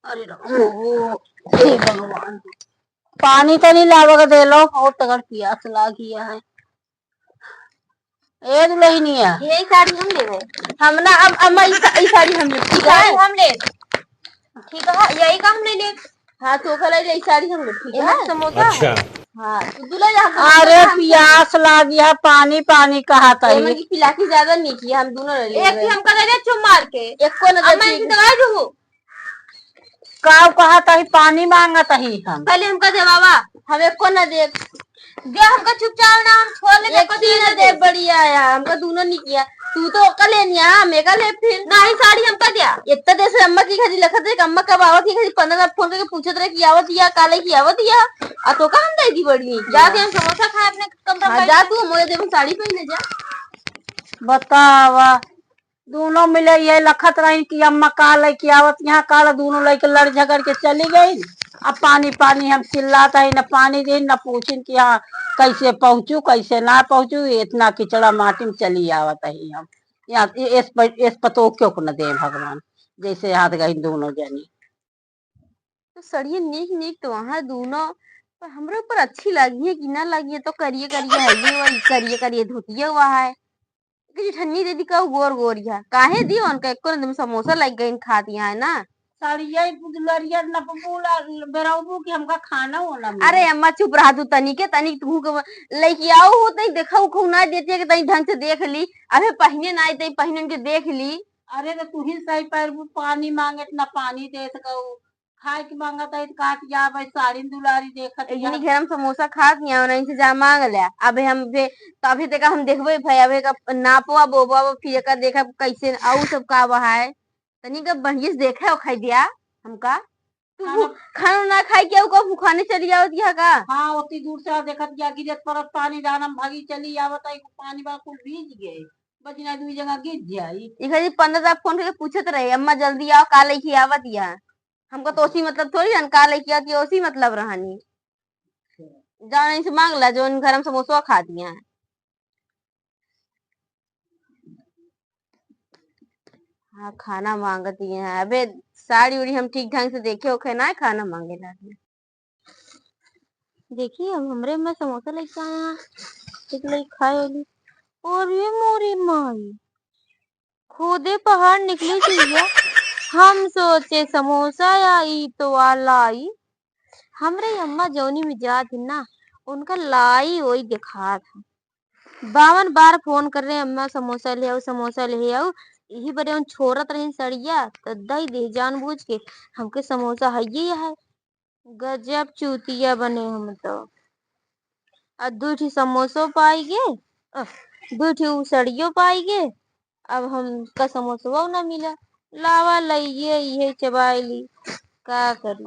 अरे हे भगवान, पानी तो नहीं लावग दे लो और तगड़ प्यास लागी है। ए दुल्हनी है यही साड़ी हम ले गए हम ना। अब अम्मा ई साड़ी हम ले, ठीक है हम ले, ठीक है यही का हम ले ले। हाँ तो खला यही साड़ी हम ले, ठीक है समोसा। अच्छा हाँ तो दूल्हा अरे प्यास लागी है, पानी पानी कहा था दोनों की पिला की ज्यादा नहीं किया, हम दोनों ले एक हमका दे दे चुम मार के, एक को ना दे दवाई दो काव कहा था पानी मांगा था ही हम पहले हमका दे बाबा, हम एक को ना दे दे हमका चुपचाप ना हम छोड़ ले को दे दे। बढ़िया है हमका दोनों नहीं किया, तू तो ओका ले निया मेगा ले फिर नहीं साड़ी हमका दिया। इतना देर से अम्मा की खाली लखत है, अम्मा कब आवत की खाली 15 बार फोन करके पूछत रहे कि आवत दिया काले की आवत दिया। आ तो का हम दे दी बड़ी जा दे हम समोसा खाए अपने कमरा में। जा तू मोए दे साड़ी पहन ले जा। बतावा दोनों मिले ये लखत रही कि अम्मा काल है कि आवत यहाँ काल, दोनों लेके लड़ झगड़ के चली गई। अब पानी पानी हम चिल्लाता ही, न पानी दे न पूछिन कि हाँ कैसे पहुंचू कैसे ना पहुंचू। इतना किचड़ा माटी में चली आवत ही हम यहाँ इस पतो क्यों न दे भगवान, जैसे हाथ गई दोनों जनी। तो सड़िए नीक नीक तो वहाँ दोनों, पर हमरे ऊपर अच्छी लगी है कि ना लगी है तो करिए करिए है ये वही करिए करिए धोतिए हुआ है कि ठन्नी दे दी का गोर गोरिया काहे दी उनका एक को समोसा लग गई खा दिया है ना। सड़िया लड़िया न बोला बेराबू कि हमका खाना होना। अरे अम्मा चुप रहा तू तनी के तनी तू लेके आओ हो तई देखा उखौ ना देती है कि तई ढंग से देख ली, अबे पहने ना तई पहनन के देख ली। अरे तो तू ही सही पैर पानी मांगे ना पानी दे सको, खाए की मांगत है काट जा भाई साड़ी दुलारी देखत इतनी घेर हम समोसा खा दिया और इनसे जा मांग लिया। अबे हम तो अभी तक हम देखबे भाई अबे का नापवा बोबा फिर का देखा कैसे आऊ सब का है तनी का बढ़िया से देखा खाई दिया हमका। तू खाना ना खाई के को खाने चली आवत दिया का। हाँ उतनी दूर से देखत गया गिरत परत पानी दानम भागी चली आवत है पानी बा कुल भीज गए बजना दूसरी जगह गिर जाई। इखरी 15 बार फोन करके पूछत रहे अम्मा जल्दी आओ का लेके आवत या हमको तो उसी मतलब थोड़ी हन का लेके आती उसी मतलब रहनी जाने से मांग ला जो घर हम समोसा खा दिया है। हाँ खाना मांगती है अबे साड़ी उड़ी हम ठीक ढंग से देखे ओखे ना खाना मांगे लागे। देखिए अब हमरे में समोसा लेके आया एक ले खाए वाली और ये मोरी माई खुदे पहाड़ निकली थी या हम सोचे समोसा आई तो लाई हमरे अम्मा जौनी में जा थी ना उनका लाई वही दिखा था 52 बार फोन कर रहे अम्मा समोसा ले आओ समोसा ले आओ यही बड़े उन छोड़त रही सड़िया तो दई दे जानबूझ के हमके समोसा है ये है। गजब चूतिया बने हम तो दूठी समोसो पाई गे दूठी सड़ियो पाई गे अब हम का समोसा ना मिला लावा लइये ये चबाई ली का करी।